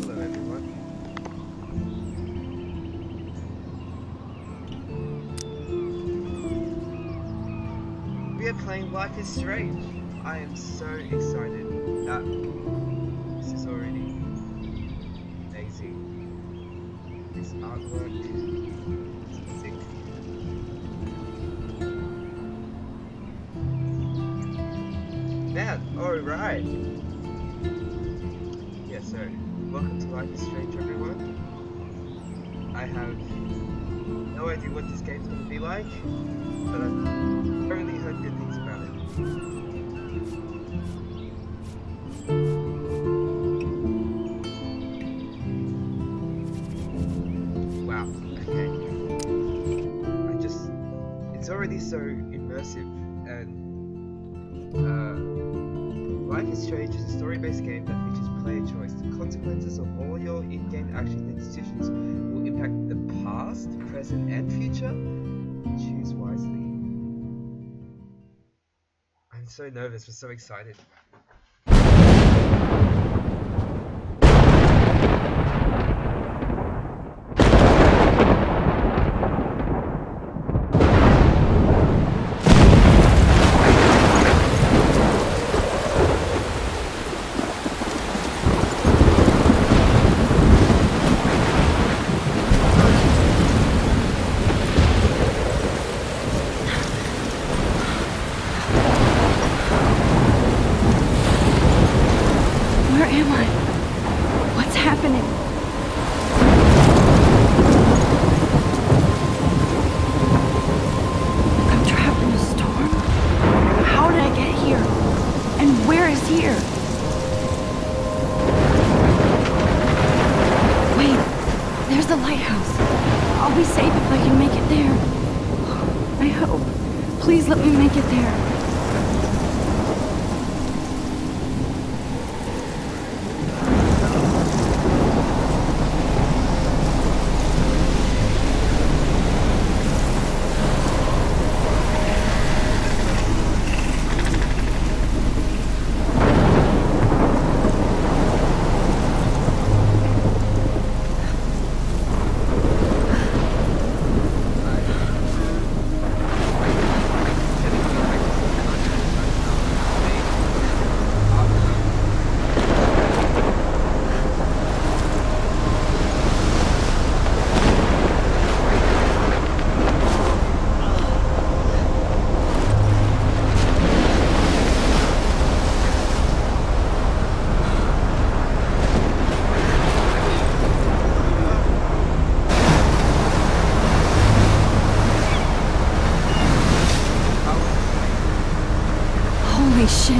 Hello, everyone. We are playing Life is Strange. I am so excited. This is already amazing. This artwork is sick. Man, alright. Yeah, so, welcome to Life is Strange, everyone. I have no idea what this game's going to be like, but I've only heard good things about it. Wow, okay. It's already so immersive, and Life is Strange is a story-based game that features player choice. The consequences of all your in-game actions and decisions will impact the past, present, and future. Choose wisely. I'm so nervous, but so excited. Please let me make it there. Holy shit.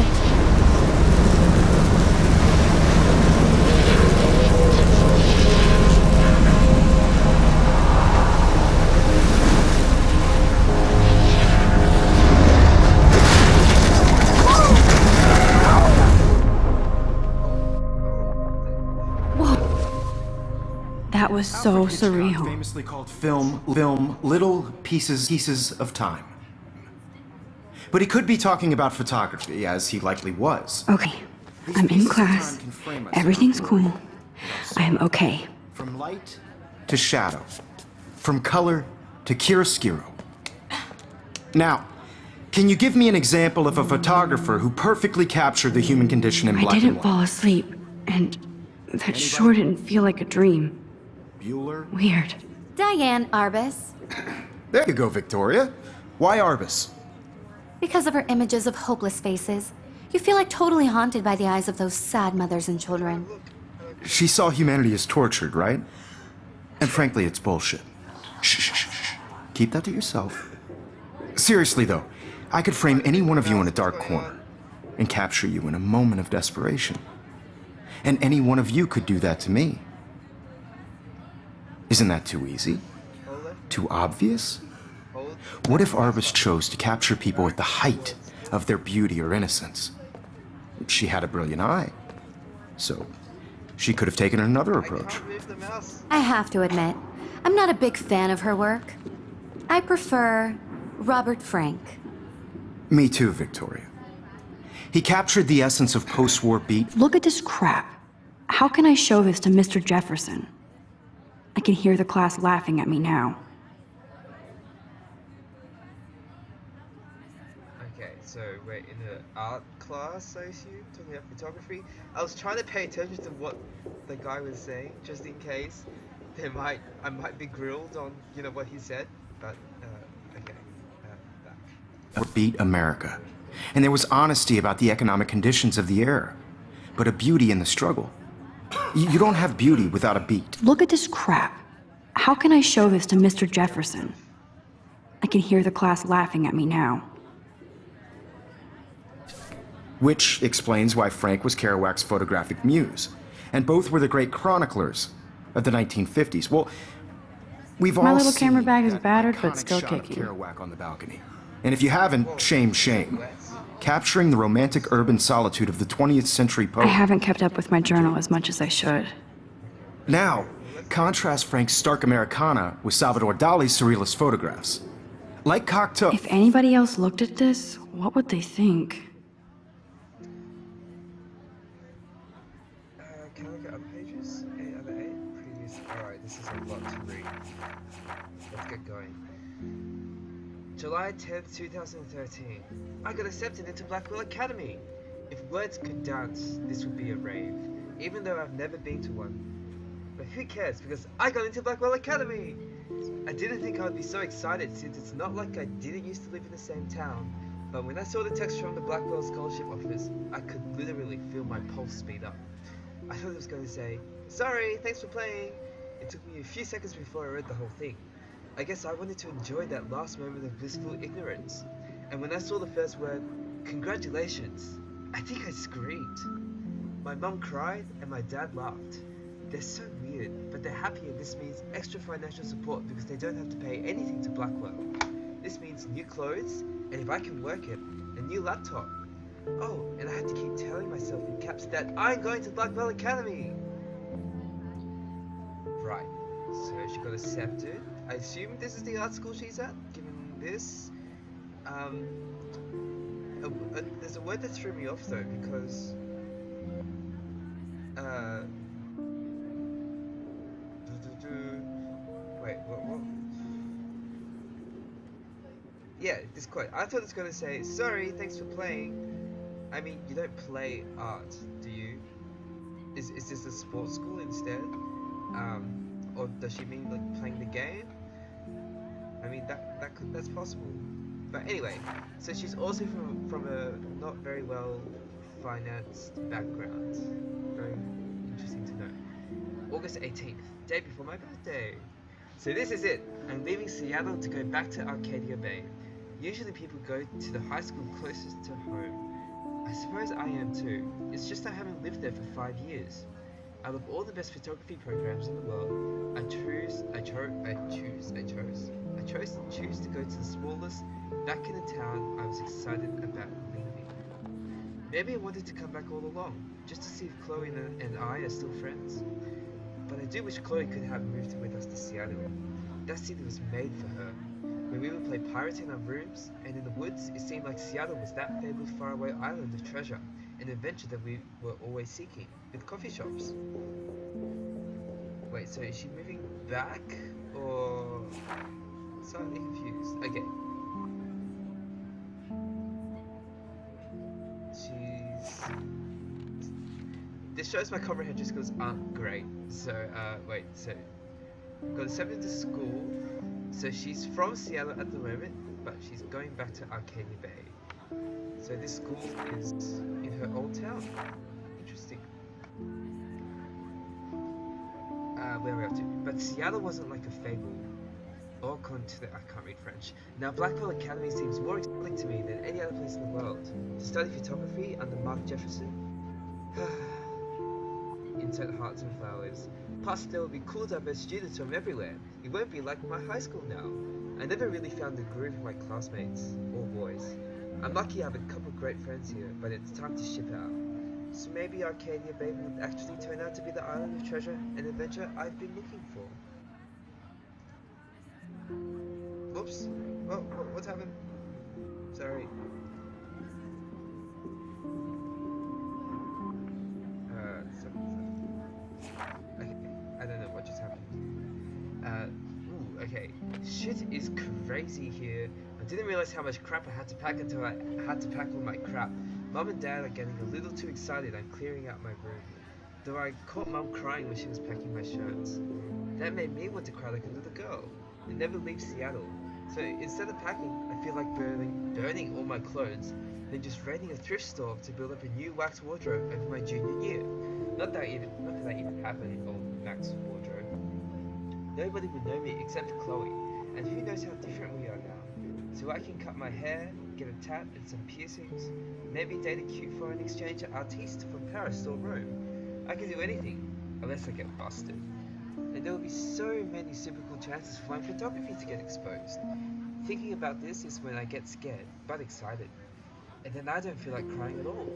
That was so surreal. Famously called film, little pieces of time. But he could be talking about photography, as he likely was. Okay, I'm in class. Everything's cool. I am okay. From light to shadow. From color to chiaroscuro. Now, can you give me an example of a photographer who perfectly captured the human condition in black and white? I didn't fall asleep, and that sure didn't feel like a dream. Bueller? Weird. Diane Arbus. There you go, Victoria. Why Arbus? Because of her images of hopeless faces, you feel like totally haunted by the eyes of those sad mothers and children. She saw humanity as tortured, right? And frankly, it's bullshit. Shh. Keep that to yourself. Seriously, though, I could frame any one of you in a dark corner and capture you in a moment of desperation. And any one of you could do that to me. Isn't that too easy? Hold left, Too obvious? hold. What if Arbus chose to capture people at the height of their beauty or innocence? She had a brilliant eye. So, she could have taken another I approach. can't move the mouse. I have to admit, I'm not a big fan of her work. I prefer Robert Frank. Me too, Victoria. He captured the essence of post-war beat. Look at this crap. How can I show this to Mr. Jefferson? I can hear the class laughing at me now. Okay, so we're in an art class, I assume, talking about photography. I was trying to pay attention to what the guy was saying, just in case I might be grilled on, what he said. But okay, back. Beat America. And there was honesty about the economic conditions of the era, but a beauty in the struggle. You don't have beauty without a beat. Look at this crap. How can I show this to Mr. Jefferson? I can hear the class laughing at me now. Which explains why Frank was Kerouac's photographic muse, and both were the great chroniclers of the 1950s. Well, we've all My little seen camera bag is that battered, but iconic still shot of kicking. Kerouac on the balcony. And if you haven't, shame, shame. Capturing the romantic urban solitude of the 20th century I poet. haven't kept up with my journal as much as I should. Now, contrast Frank's stark Americana with Salvador Dali's surrealist photographs. Like Cocteau. If anybody else looked at this, what would they think? Can I look at other pages? Other 8? Previous. Alright, this is a lot to read. Let's get going. July 10th, 2013. I got accepted into Blackwell Academy. If words could dance, this would be a rave. Even though I've never been to one. But who cares, because I got into Blackwell Academy! I didn't think I would be so excited since it's not like I didn't used to live in the same town. But when I saw the text from the Blackwell Scholarship Office, I could literally feel my pulse speed up. I thought it was going to say, "Sorry, thanks for playing." It took me a few seconds before I read the whole thing. I guess I wanted to enjoy that last moment of blissful ignorance. And when I saw the first word, "Congratulations," I think I screamed. My mum cried and my dad laughed. They're so weird, but they're happy, and this means extra financial support because they don't have to pay anything to Blackwell. This means new clothes, and if I can work it, a new laptop. Oh, and I have to keep telling myself in caps that I'm going to Blackwell Academy! Right, so she got accepted. I assume this is the art school she's at, given this. There's a word that threw me off though, because wait, what? Yeah, this quote. I thought it was gonna say, "Sorry, thanks for playing." I mean, you don't play art, do you? Is this a sports school instead? Or does she mean like playing the game? I mean, that's possible. But anyway, so she's also from a not very well financed background. Very interesting to know. August 18th, day before my birthday. So this is it. I'm leaving Seattle to go back to Arcadia Bay. Usually people go to the high school closest to home. I suppose I am too. It's just I haven't lived there for 5 years. Out of all the best photography programs in the world, I chose to go to the smallest back in the town I was excited about leaving. Maybe I wanted to come back all along, just to see if Chloe and I are still friends. But I do wish Chloe could have moved with us to Seattle. That city was made for her. When we would play pirates in our rooms, and in the woods, it seemed like Seattle was that fabled faraway island of treasure, an adventure that we were always seeking, with coffee shops. Wait, so is she moving back, or... Slightly confused. Okay. This shows my comprehension skills aren't great. So, wait, so... Got accepted to school. So she's from Seattle at the moment, but she's going back to Arcadia Bay. So this school is in her old town. Interesting. Where are we up to? But Seattle wasn't like a fable. Or I can't read French. Now Blackwell Academy seems more exotic to me than any other place in the world. To study photography under Mark Jefferson? insert hearts and flowers. Plus, there will be cool diverse students from everywhere. It won't be like my high school now. I never really found the groove of my classmates, all boys. I'm lucky I have a couple great friends here, but it's time to ship out. So maybe Arcadia Bay will actually turn out to be the island of treasure and adventure I've been looking for. Oops. What's happened? Sorry. Okay, I don't know what just happened. Okay. Shit is crazy here. I didn't realize how much crap I had to pack until I had to pack all my crap. Mum and Dad are getting a little too excited. I'm clearing out my room. Though I caught Mum crying when she was packing my shirts. That made me want to cry like a little girl. I never leave Seattle. So instead of packing, I feel like burning all my clothes, then just raiding a thrift store to build up a new wax wardrobe over my junior year. Not that even happened, old Max wardrobe. Nobody would know me except Chloe, and who knows how different we are now. So I can cut my hair, get a tat and some piercings, maybe date a cute foreign exchange artiste from Paris or Rome. I can do anything, unless I get busted. And there will be so many super cool chances for my photography to get exposed. Thinking about this is when I get scared, but excited. And then I don't feel like crying at all.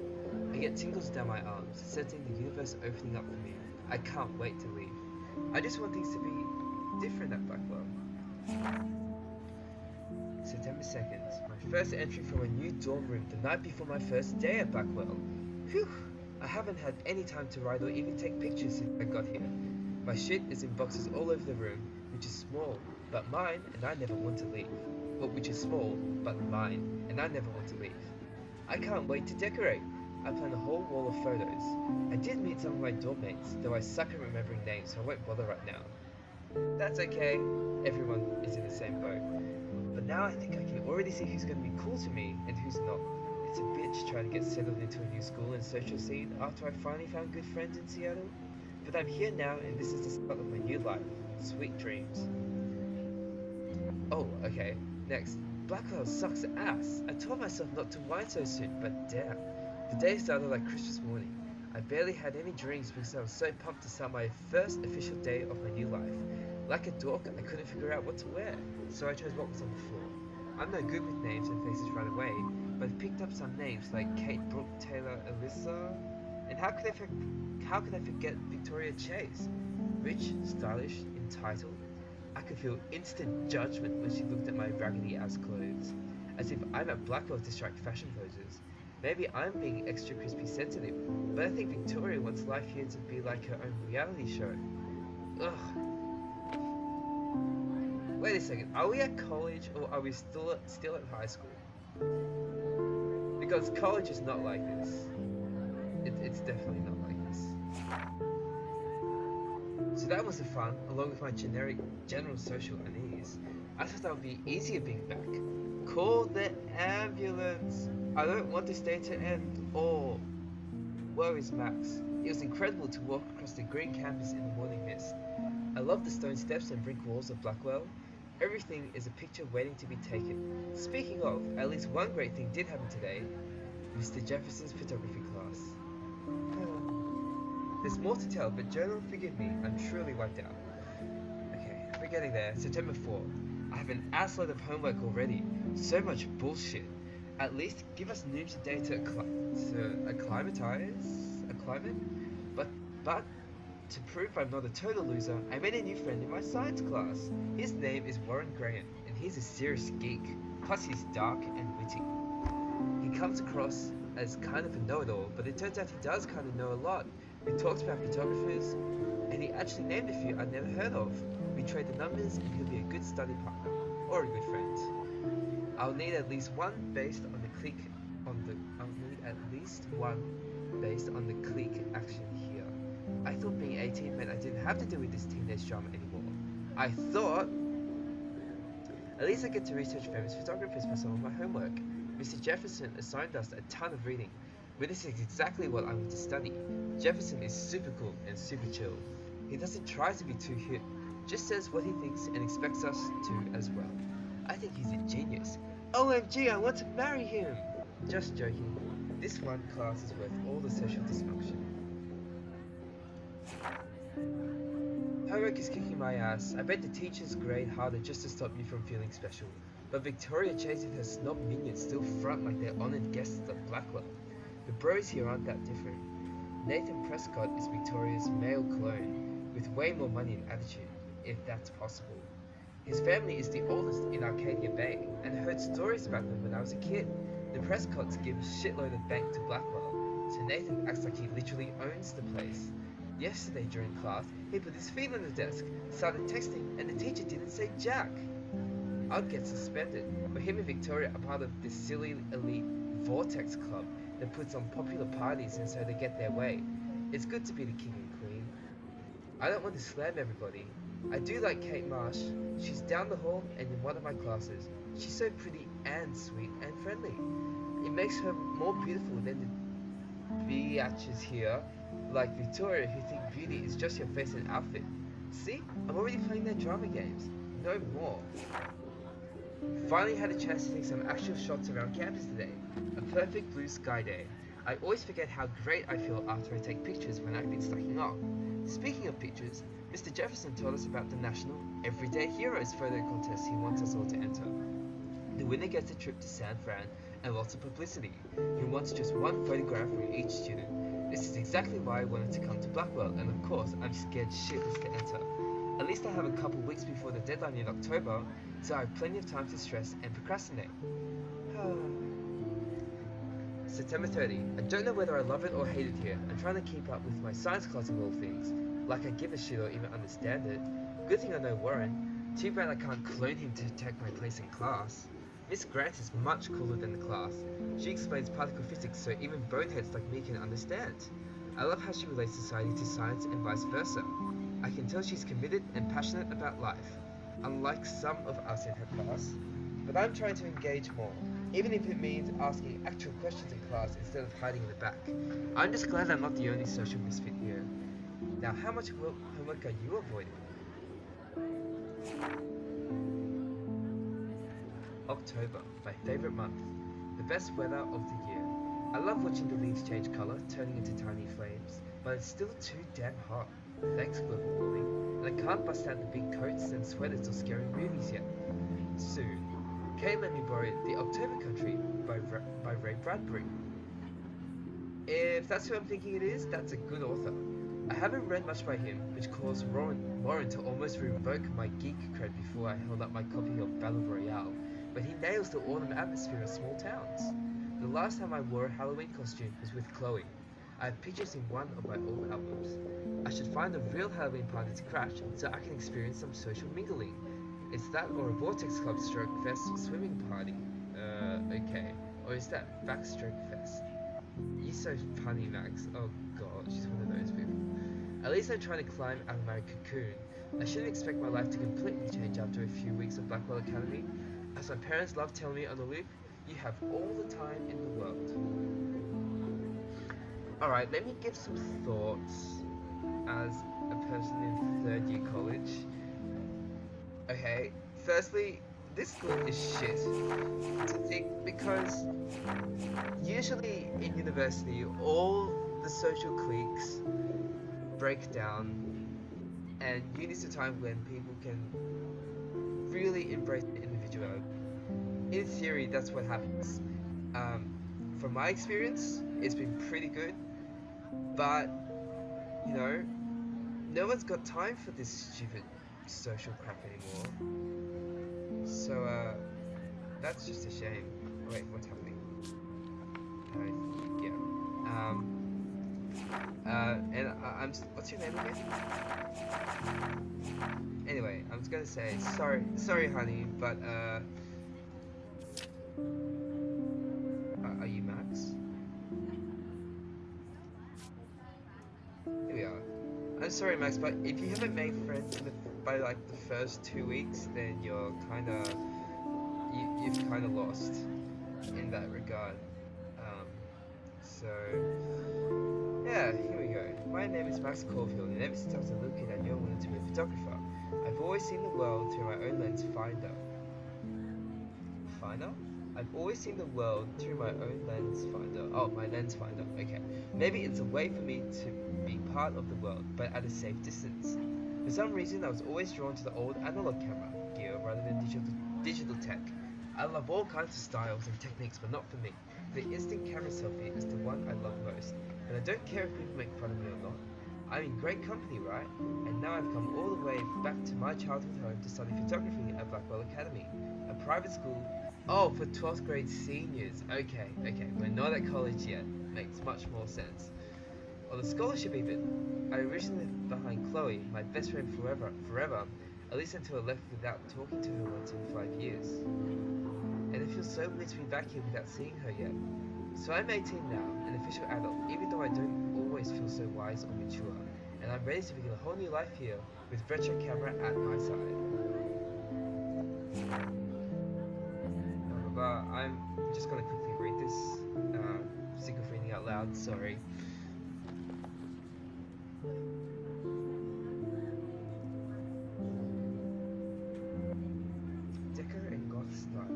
I get tingles down my arms, sensing the universe opening up for me. I can't wait to leave. I just want things to be different at Blackwell. September 2nd, my first entry from a new dorm room the night before my first day at Blackwell. Whew! I haven't had any time to write or even take pictures since I got here. My shit is in boxes all over the room, which is small, but mine, and I never want to leave. Well, which is small, but mine, and I never want to leave. I can't wait to decorate. I plan a whole wall of photos. I did meet some of my dorm mates, though I suck at remembering names, so I won't bother right now. That's okay, everyone is in the same boat. But now I think I can already see who's going to be cool to me and who's not. It's a bitch trying to get settled into a new school and social scene after I finally found good friends in Seattle. But I'm here now and this is the start of my new life. Sweet dreams. Oh, okay. Next. Blackwell sucks ass. I told myself not to whine so soon, but damn. The day started like Christmas morning. I barely had any drinks because I was so pumped to start my first official day of my new life. Like a dork, I couldn't figure out what to wear, so I chose what was on the floor. I'm no good with names and faces right away, but I picked up some names like Kate, Brooke, Taylor, Alyssa, and how could I forget Victoria Chase? Rich, stylish, entitled. I could feel instant judgment when she looked at my raggedy ass clothes, as if I'm at Blackwell to strike fashion poses. Maybe I'm being extra crispy sensitive, but I think Victoria wants life here to be like her own reality show. Ugh. Wait a second, are we at college or are we still at high school? Because college is not like this. It's definitely not like this. So that was the fun, along with my general social unease. I thought that would be easier being back. Call the ambulance! I don't want this day to end, or... Where is Max? It was incredible to walk across the green campus in the morning mist. I love the stone steps and brick walls of Blackwell. Everything is a picture waiting to be taken. Speaking of, at least one great thing did happen today. Mr. Jefferson's photography class. There's more to tell, but Jonah, forgive me, I'm truly wiped out. Okay, we're getting there. September 4. I have an assload of homework already. So much bullshit. At least give us noobs a day to acclimatize? But to prove I'm not a total loser, I made a new friend in my science class. His name is Warren Graham, and he's a serious geek. Plus he's dark and witty. He comes across as kind of a know-it-all, but it turns out he does kind of know a lot. We talked about photographers, and he actually named a few I'd never heard of. We traded numbers, and he'll be a good study partner, or a good friend. I'll need at least one based on the click action here. I thought being 18 meant I didn't have to deal with this teenage drama anymore. I thought... At least I get to research famous photographers for some of my homework. Mr. Jefferson assigned us a ton of reading, but this is exactly what I want to study. Jefferson is super cool and super chill. He doesn't try to be too hip, just says what he thinks and expects us to as well. I think he's a genius. OMG, I want to marry him! Just joking. This one class is worth all the social dysfunction. Homework is kicking my ass. I bet the teachers grade harder just to stop you from feeling special. But Victoria Chase and her snob minions still front like they're honored guests at Blackwell. The bros here aren't that different. Nathan Prescott is Victoria's male clone, with way more money and attitude, if that's possible. His family is the oldest in Arcadia Bay, and I heard stories about them when I was a kid. The Prescotts give a shitload of bank to Blackwell, so Nathan acts like he literally owns the place. Yesterday during class, he put his feet on the desk, started texting, and the teacher didn't say jack. I'd get suspended, but him and Victoria are part of this silly elite Vortex Club that puts on popular parties and so they get their way. It's good to be the king and queen. I don't want to slam everybody. I do like Kate Marsh. She's down the hall and in one of my classes. She's so pretty and sweet and friendly. It makes her more beautiful than the biatches here, like Victoria, who think beauty is just your face and outfit. See? I'm already playing their drama games. No more. Finally had a chance to take some actual shots around campus today. A perfect blue sky day. I always forget how great I feel after I take pictures when I've been slacking off. Speaking of pictures, Mr. Jefferson told us about the National Everyday Heroes photo contest he wants us all to enter. The winner gets a trip to San Fran and lots of publicity. He wants just one photograph from each student. This is exactly why I wanted to come to Blackwell, and of course, I'm scared shitless to enter. At least I have a couple weeks before the deadline in October, so I have plenty of time to stress and procrastinate. September 30. I don't know whether I love it or hate it here. I'm trying to keep up with my science class of all things. Like I give a shit or even understand it. Good thing I know Warren. Too bad I can't clone him to take my place in class. Miss Grant is much cooler than the class. She explains particle physics so even boneheads like me can understand. I love how she relates society to science and vice versa. I can tell she's committed and passionate about life, unlike some of us in her class. But I'm trying to engage more, even if it means asking actual questions in class instead of hiding in the back. I'm just glad I'm not the only social misfit here. Now, how much homework are you avoiding? October, my favorite month. The best weather of the year. I love watching the leaves change color, turning into tiny flames, but it's still too damn hot. Thanks, global warming. And I can't bust out the big coats and sweaters or scary movies yet. Soon. Kate let me borrow The October Country by Ray Bradbury. If that's who I'm thinking it is, that's a good author. I haven't read much by him, which caused Warren to almost revoke my geek cred before I held up my copy of Battle Royale, but he nails the autumn atmosphere of small towns. The last time I wore a Halloween costume was with Chloe. I have pictures in one of my old albums. I should find a real Halloween party to crash so I can experience some social mingling. It's that or a Vortex Club Stroke Fest swimming party. Okay. Or is that Backstroke Fest? You're so funny, Max. Oh god, she's one of those people. At least I'm trying to climb out of my cocoon. I shouldn't expect my life to completely change after a few weeks of Blackwell Academy. As my parents love telling me on the loop, you have all the time in the world. Alright, let me give some thoughts as a person in third year college. Okay, firstly, this school is shit to think because usually in university all the social cliques break down and uni's a time when people can really embrace individuality. In theory, that's what happens. From my experience, it's been pretty good, but you know, no one's got time for this stupid social crap anymore. So that's just a shame. Wait, what's happening? And what's your name again? Anyway, I was gonna say sorry, honey, but are you Max? Here we are. I'm sorry, Max, but if you haven't made friends by like the first 2 weeks, then you're you've kind of lost in that regard. So yeah, here we go. My name is Max Caulfield, and ever since I was a little kid, I knew I wanted to be a photographer. I've always seen the world through my own lens finder. Finder? I I've always seen the world through my own lens finder. Oh, my lens finder. Okay. Maybe it's a way for me to be part of the world, but at a safe distance. For some reason, I was always drawn to the old analog camera gear rather than digital tech. I love all kinds of styles and techniques, but not for me. The instant camera selfie is the one I love most, and I don't care if people make fun of me or not. I'm in great company, right? And now I've come all the way back to my childhood home to study photography at Blackwell Academy, a private school. Oh, for 12th grade seniors. Okay, we're not at college yet. Makes much more sense. Or the scholarship even. I originally left behind Chloe, my best friend forever, at least until I left without talking to her once in 5 years. And it feels so weird to be back here without seeing her yet. So I'm 18 now, an official adult, even though I don't always feel so wise or mature. And I'm ready to begin a whole new life here, with retro camera at my side. I'm just gonna quickly read this. Sick of reading out loud, sorry. Deco and goth style.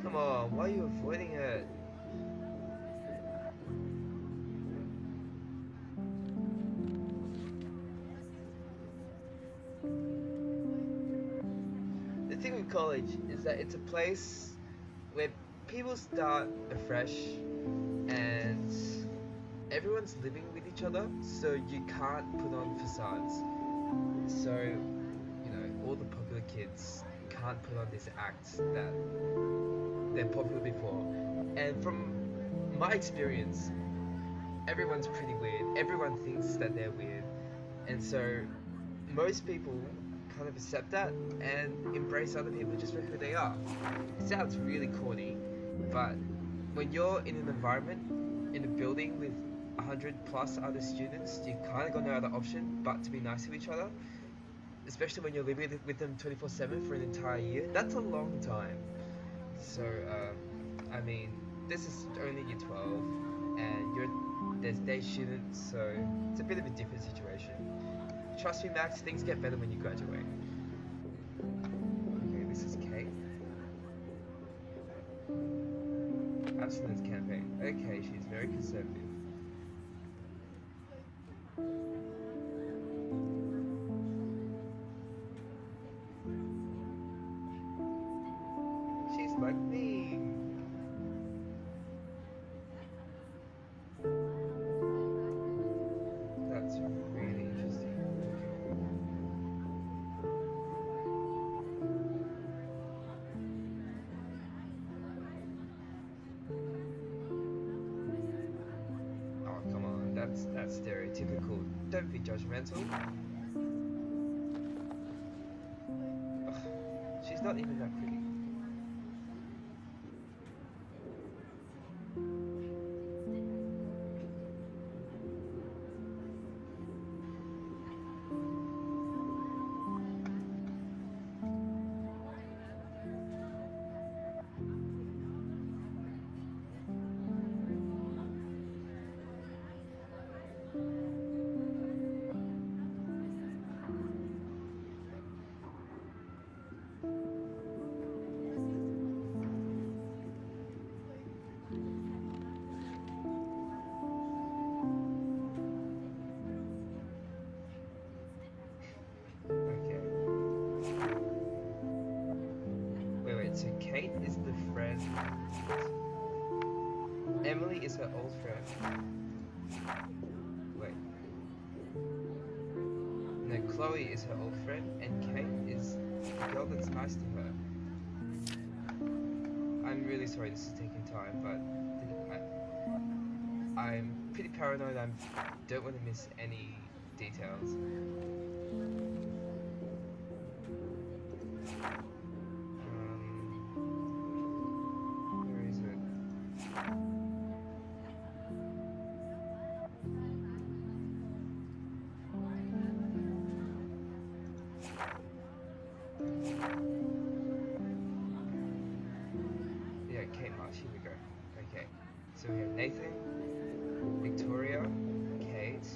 Come on, why are you avoiding it? The thing with college is that it's a place where people start afresh and everyone's living with each other, so you can't put on facades. So, you know, all the popular kids can't put on these acts that they're popular before. And from my experience, everyone's pretty weird. Everyone thinks that they're weird. And so most people kind of accept that and embrace other people just for who they are. It sounds really corny, but when you're in an environment, in a building with 100 plus other students, you kind of got no other option but to be nice to each other. Especially when you're living with them 24/7 for an entire year. That's a long time. So, I mean, this is only year 12, and there's day students, so it's a bit of a different situation. Trust me, Max, things get better when you graduate. Okay, this is Kate. Abstinence campaign. Okay, she's very conservative. She's like me. That's really interesting. Oh, come on, that's stereotypical. Don't be judgmental. Ugh, she's not even that pretty. So Kate is the friend. Emily is her old friend. Wait. No, Chloe is her old friend, and Kate is the girl that's nice to her. I'm really sorry this is taking time, but I'm pretty paranoid. I don't want to miss any details. here we go. Okay, so we have Nathan, Victoria, Kate,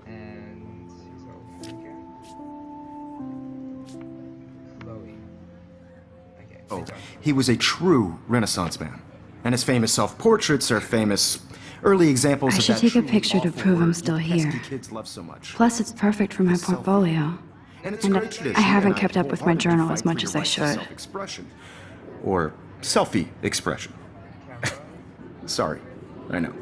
and who's the old friend again? Chloe. Okay. Oh, good job. he was a true Renaissance man. And his famous self-portraits are famous early examples I of should that take a truly picture to awful prove I'm word still you pesky here. kids love so much. Plus, it's perfect for my Selfie. portfolio. And it's a And great tradition, I haven't and kept up with my wholeheartedly journal fight as for much your as I right to should. Self-expression. Or selfie expression. Camera. Sorry, I know.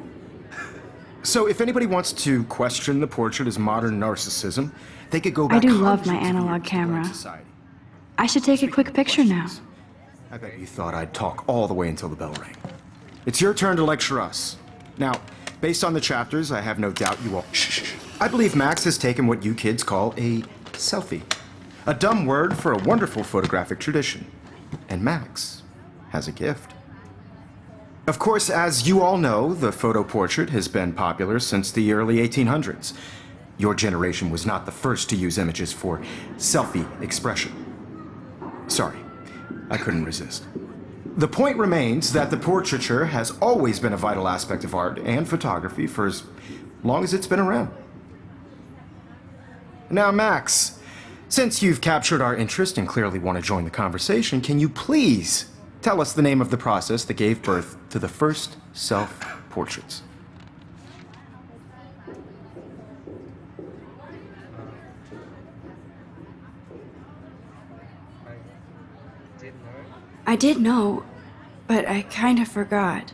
So if anybody wants to question the portrait as modern narcissism, they could go back do love hundreds my of analog years to camera. Black society. I should take a quick picture now. I bet you thought I'd talk all the way until the bell rang. It's your turn to lecture us. Now, based on the chapters, I have no doubt you all... Shh. I believe Max has taken what you kids call a selfie. A dumb word for a wonderful photographic tradition. And Max has a gift. Of course, as you all know, the photo portrait has been popular since the early 1800s. Your generation was not the first to use images for selfie expression. Sorry, I couldn't resist. The point remains that the portraiture has always been a vital aspect of art and photography for as long as it's been around. Now, Max, since you've captured our interest and clearly want to join the conversation, can you please tell us the name of the process that gave birth to the first self-portraits? I did know, but I kind of forgot.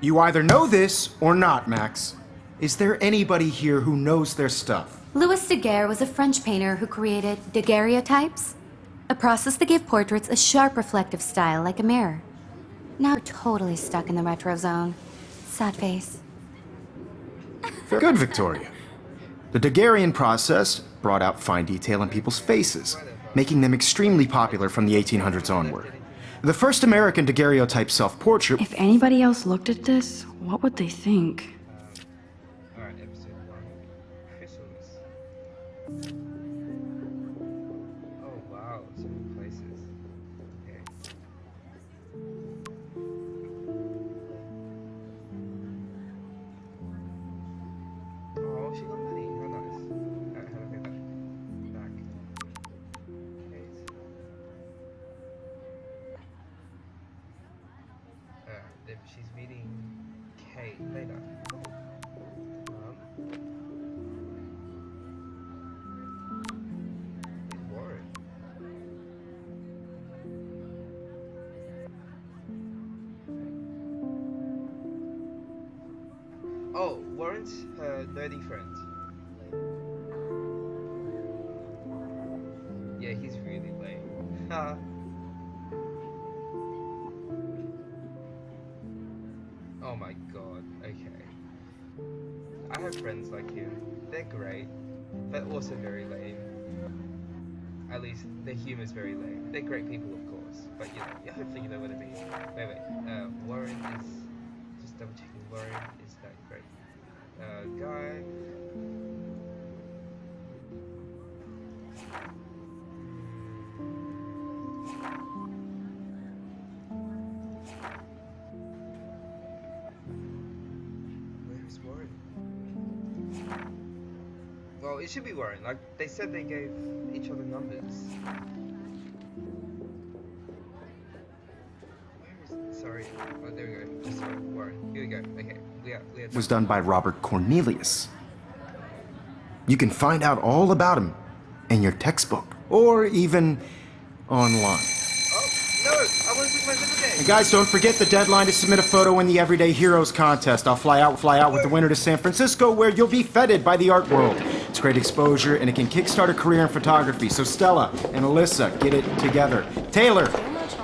You either know this or not, Max. Is there anybody here who knows their stuff? Louis Daguerre was a French painter who created daguerreotypes, a process that gave portraits a sharp reflective style like a mirror. Now we're totally stuck in the retro zone. Sad face. Good, Victoria. The Daguerrean process brought out fine detail in people's faces, making them extremely popular from the 1800s onward. The first American daguerreotype self-portrait... If anybody else looked at this, what would they think? Alright, episode 1. Christmas. Oh wow, so many places. Okay. Oh, she got money. How nice. Alright, how do I get that back? If she's meeting Kate later. Who's Warren? Oh, Warren's her nerdy friend. Yeah, he's really lame. Ha. Oh my god, okay. I have friends like him. They're great, but also very lame. At least their humor's very lame. They're great people, of course, but you know, hopefully you know what I mean. Wait, Warren is... Just double checking, Warren is that great guy. Where's Warren? Well, it should be Warren. Like, they said they gave each other numbers. Where is it? Sorry. Oh, there we go. Just sorry, Warren. Here we go. Okay. We are was done by Robert Cornelius. You can find out all about him in your textbook, or even online. Oh, no! I want to put my zipper game! And guys, don't forget the deadline to submit a photo in the Everyday Heroes contest. I'll fly out with the winner to San Francisco, where you'll be feted by the art world. It's great exposure, and it can kickstart a career in photography. So Stella and Alyssa, get it together. Taylor,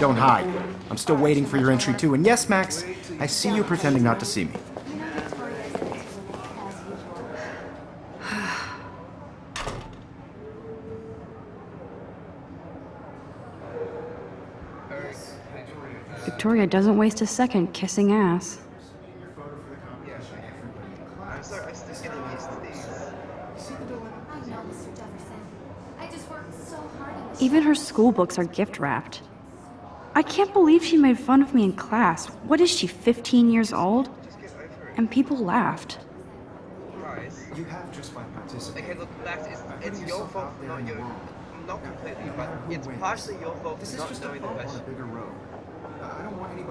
don't hide. I'm still waiting for your entry too. And yes, Max, I see you pretending not to see me. Victoria doesn't waste a second kissing ass. Yeah. I'm sorry, I'm still getting used to these. I know, Mr. Jefferson. I just worked so hard on this. Even her school books are gift wrapped. I can't believe she made fun of me in class. What is she, 15 years old? Just get over it. And people laughed. Guys. You have just by participating. Okay, look, Max, it's your fault for not your... Not completely, but it's partially your fault for not knowing the question.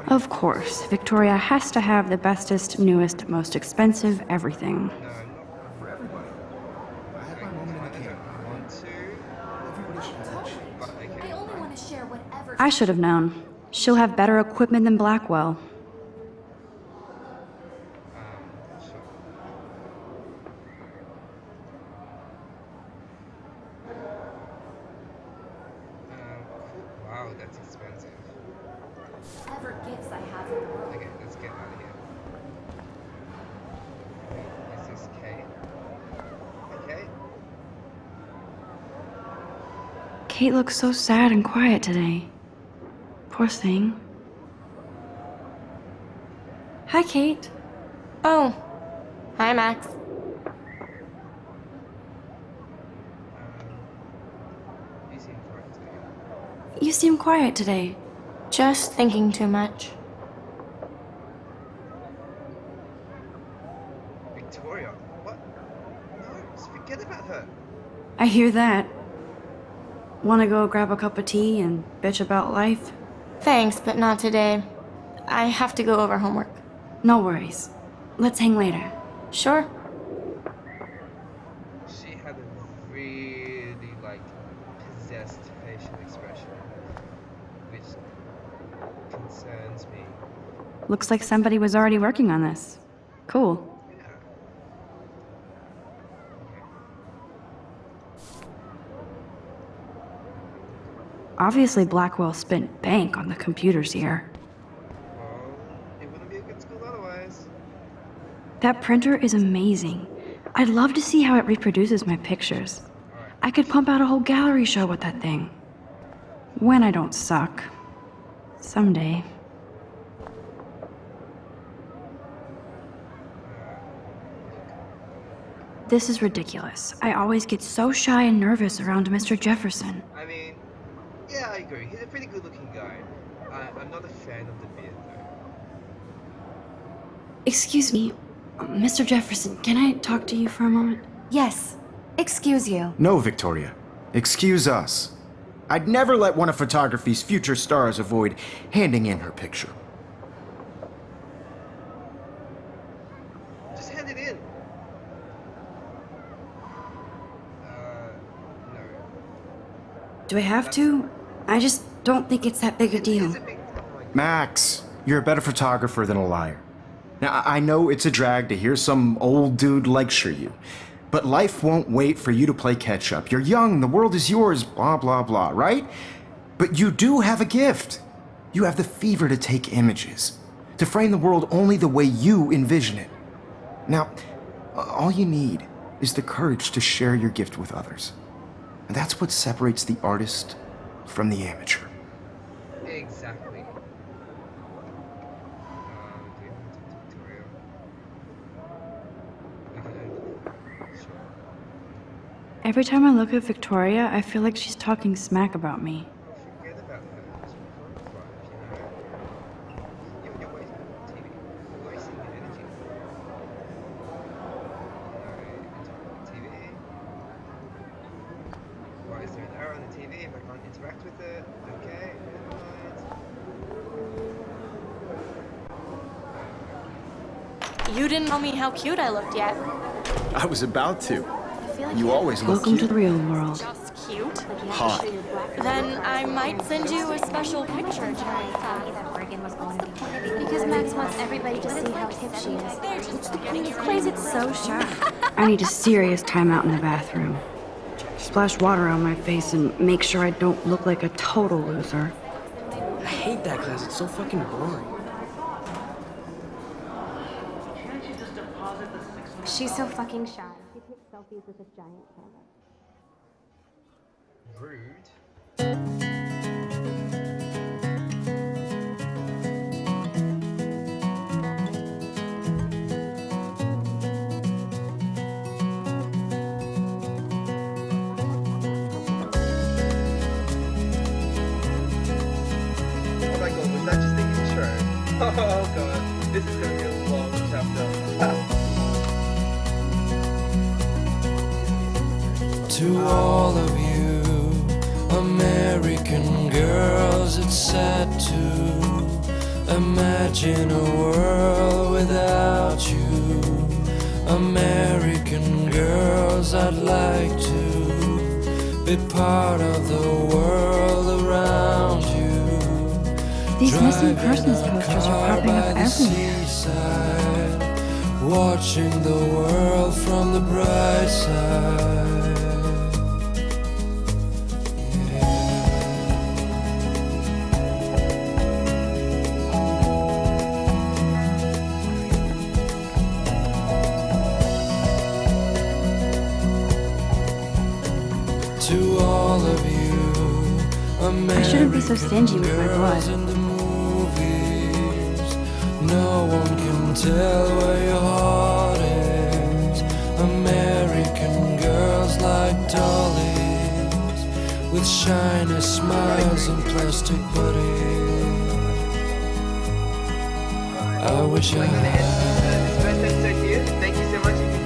Of course, Victoria has to have the bestest, newest, most expensive everything. No, not For everybody. I had my moment in the camp. I want to... Everybody should touch. But okay. I only want to share whatever. I should have known. She'll have better equipment than Blackwell. Sure. Wow, that's expensive. Whatever gifts I have in the world. Okay, let's get out of here. Is this Kate? Okay. Kate looks so sad and quiet today. Poor thing. Hi, Kate. Oh. Hi, Max. You seem quiet today. You seem quiet today. Just thinking too much. Victoria? What? No, just forget about her. I hear that. Wanna go grab a cup of tea and bitch about life? Thanks, but not today. I have to go over homework. No worries. Let's hang later. Sure. She had a really, possessed facial expression, which concerns me. Looks like somebody was already working on this. Cool. Yeah. Obviously, Blackwell spent bank on the computers here. Well, it wouldn't be a good school otherwise. That printer is amazing. I'd love to see how it reproduces my pictures. I could pump out a whole gallery show with that thing. When I don't suck. Someday. This is ridiculous. I always get so shy and nervous around Mr. Jefferson. I mean, yeah, I agree. He's a pretty good-looking guy. I'm not a fan of the beard, though. Excuse me, Mr. Jefferson, can I talk to you for a moment? Yes. Excuse you. No, Victoria. Excuse us. I'd never let one of photography's future stars avoid handing in her picture. Just hand it in. No. Do I have to? I just don't think it's that big a deal. Is it big? Oh my God. Max, you're a better photographer than a liar. Now, I know it's a drag to hear some old dude lecture you, but life won't wait for you to play catch up. You're young, the world is yours, blah, blah, blah, right? But you do have a gift. You have the fever to take images, to frame the world only the way you envision it. Now, all you need is the courage to share your gift with others. And that's what separates the artist from the amateur. Exactly. Do we want to talk to Victoria? We can. Sure. Every time I look at Victoria, I feel like she's talking smack about me. Forget about her. Just move on with life, you know? You're wasting TV. You're wasting your energy. TV. Why is there an arrow on the TV if I can't interact with it? Okay, never mind. You didn't tell me how cute I looked yet. I was about to. I feel like You always look Welcome cute. to the real world. just cute. Hot. Then I might send you a special picture. Because Max wants everybody to see how hip she is. He plays it so sharp. I need a serious timeout in the bathroom. Splash water on my face and make sure I don't look like a total loser. I hate that class. It's so fucking boring. She's so fucking shy. She takes selfies with a giant camera. Rude. Oh god, this is gonna be a long chapter. To all of you American girls, it's sad to imagine a world without you. American girls, I'd like to be part of the world around you. These missing Driving persons a posters are car popping by up the everywhere. seaside, watching the world from the bright side. To all of you, I shouldn't be so stingy with my blood. in the movies, no one can tell where your heart is. American girls like dollies, with shiny smiles and plastic bodies. I wish I I'm gonna end had. this first episode here. Thank you so much if